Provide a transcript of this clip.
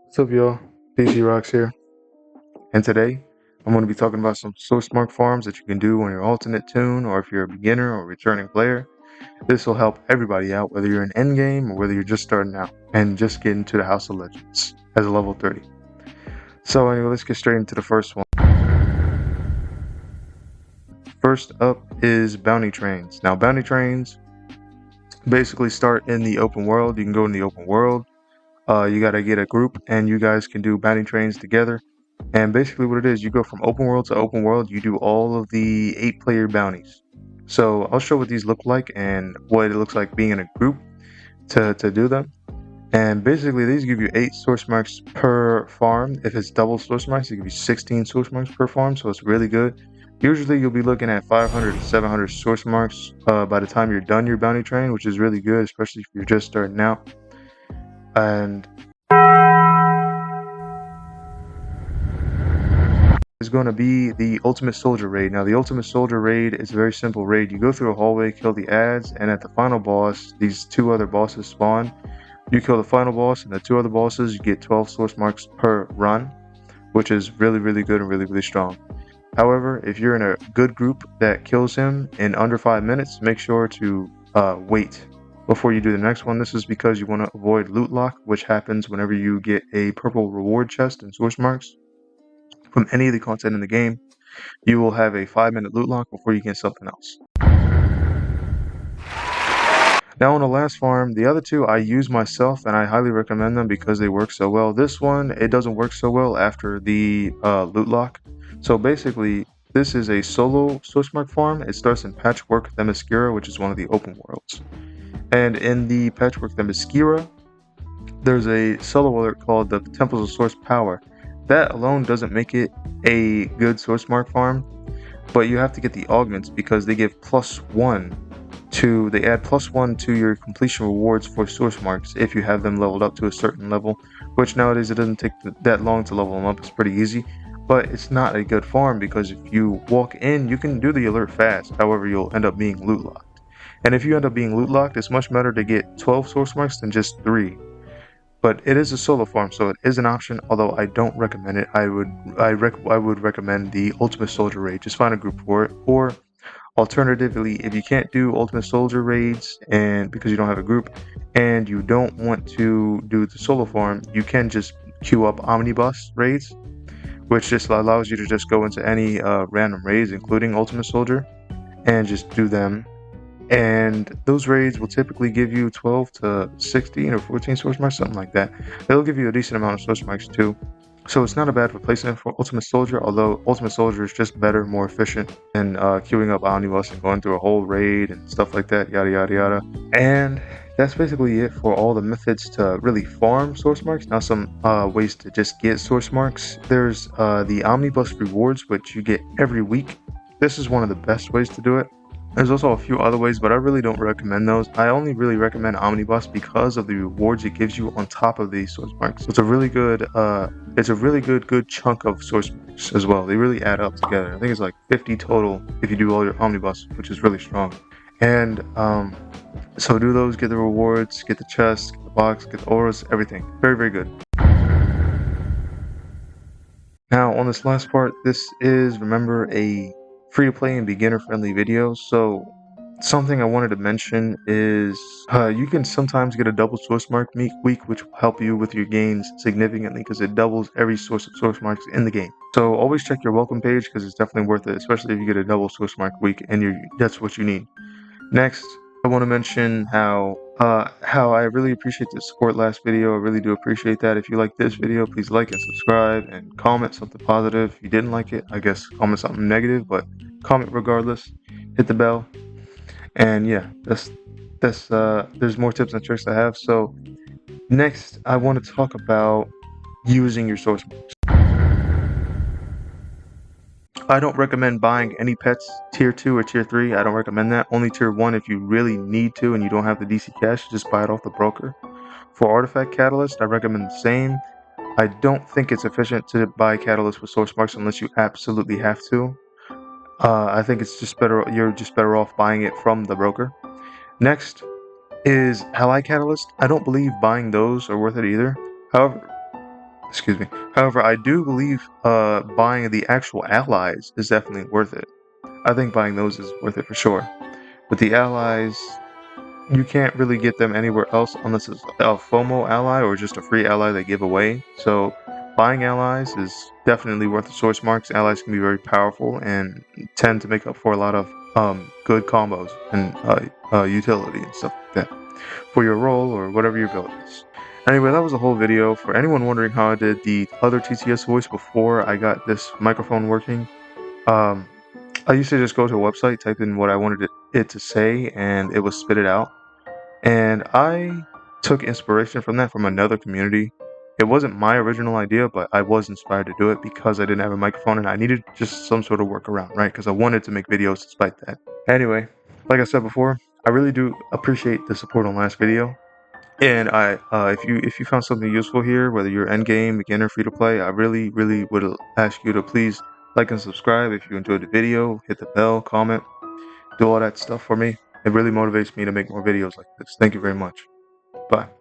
What's up, y'all? PC Rocks here, and today I'm going to be talking about some source mark farms that you can do on your alternate tune, or if you're a beginner or returning player. This will help everybody out, whether you're in endgame or whether you're just starting out and just getting to the House of Legends as a level 30. So anyway, let's get straight into the first one. First up is bounty trains. Now, bounty trains basically start in the open world. You can go in the open world. You got to get a group, and you guys can do bounty trains together. And basically what it is, you go from open world to open world, you do all of the 8-player bounties. So I'll show what these look like and what it looks like being in a group to do them. And basically these give you 8 source marks per farm. If it's double source marks, it gives you 16 source marks per farm, so it's really good. Usually you'll be looking at 500 to 700 source marks by the time you're done your bounty train, which is really good, especially if you're just starting out. And is going to be the Ultimate Soldier raid. Now, the Ultimate Soldier raid is a very simple raid. You go through a hallway, kill the ads, and at the final boss, these 2 other bosses spawn. You kill the final boss and the 2 other bosses, you get 12 source marks per run, which is really, really good and really, really strong. However, if you're in a good group that kills him in under 5 minutes, make sure to wait before you do the next one. This is because you want to avoid loot lock, which happens whenever you get a purple reward chest and source marks from any of the content in the game. You will have a 5-minute loot lock before you get something else. Now on the last farm, the other 2 I use myself and I highly recommend them because they work so well. This one, it doesn't work so well after the loot lock. So basically, this is a solo source mark farm. It starts in Patchwork Themyscira, which is one of the open worlds. And in the Patchwork Themyscira, there's a solo alert called the Temples of Source Power. That alone doesn't make it a good source mark farm, but you have to get the augments because they give +1 to, they add +1 to your completion rewards for source marks if you have them leveled up to a certain level, which nowadays it doesn't take that long to level them up. It's pretty easy, but it's not a good farm because if you walk in, you can do the alert fast. However, you'll end up being loot locked. And if you end up being loot locked, it's much better to get 12 source marks than just 3. But it is a solo farm, so it is an option, although I don't recommend it. I would recommend the Ultimate Soldier raid. Just find a group for it. Or alternatively, if you can't do Ultimate Soldier raids and because you don't have a group and you don't want to do the solo farm, you can just queue up omnibus raids, which just allows you to just go into any random raids, including Ultimate Soldier, and just do them. And those raids will typically give you 12 to 16 or 14 source marks, something like that. They'll give you a decent amount of source marks too. So it's not a bad replacement for Ultimate Soldier, although Ultimate Soldier is just better, more efficient than queuing up Omnibus and going through a whole raid and stuff like that, yada yada yada. And that's basically it for all the methods to really farm source marks. Now some ways to just get source marks. There's the Omnibus rewards, which you get every week. This is one of the best ways to do it. There's also a few other ways, but I really don't recommend those. I only really recommend Omnibus because of the rewards it gives you on top of the source marks. So it's a really good, good chunk of source marks as well. They really add up together. I think it's like 50 total if you do all your Omnibus, which is really strong. And so do those, get the rewards, get the chest, get the box, get the auras, everything. Very, very good. Now on this last part, this is, remember, a free-to-play and beginner-friendly video. So something I wanted to mention is you can sometimes get a double source mark week, which will help you with your gains significantly because it doubles every source of source marks in the game. So always check your welcome page because it's definitely worth it, especially if you get a double source mark week and that's what you need. Next, I want to mention how I really appreciate the support last video. I really do appreciate that. If you like this video, please like and subscribe and comment something positive. If you didn't like it, I guess comment something negative, but comment regardless. Hit the bell. And yeah, there's more tips and tricks I have. So next, I want to talk about using your source marks. I don't recommend buying any pets tier 2 or tier 3. I don't recommend that. Only tier 1 if you really need to and you don't have the DC cash, just buy it off the broker. For artifact catalyst, I recommend the same. I don't think it's efficient to buy catalyst with source marks unless you absolutely have to. I think it's just better. You're just better off buying it from the broker. Next is Ally Catalyst. I don't believe buying those are worth it either. However, Excuse me. However, I do believe buying the actual allies is definitely worth it. I think buying those is worth it for sure. But the allies, you can't really get them anywhere else unless it's a FOMO ally or just a free ally they give away. So buying allies is definitely worth the source marks. Allies can be very powerful and tend to make up for a lot of good combos and utility and stuff like that for your role or whatever your build is. Anyway, that was the whole video. For anyone wondering how I did the other TTS voice before I got this microphone working, um, I used to just go to a website, type in what I wanted it to say, and it would spit it out. And I took inspiration from that from another community. It wasn't my original idea, but I was inspired to do it because I didn't have a microphone and I needed just some sort of workaround, right? Because I wanted to make videos despite that. Anyway, like I said before, I really do appreciate the support on last video. And if you found something useful here, whether you're end game, beginner, free to play, I really would ask you to please like and subscribe. If you enjoyed the video, hit the bell, comment, do all that stuff for me. It really motivates me to make more videos like this. Thank you very much. Bye.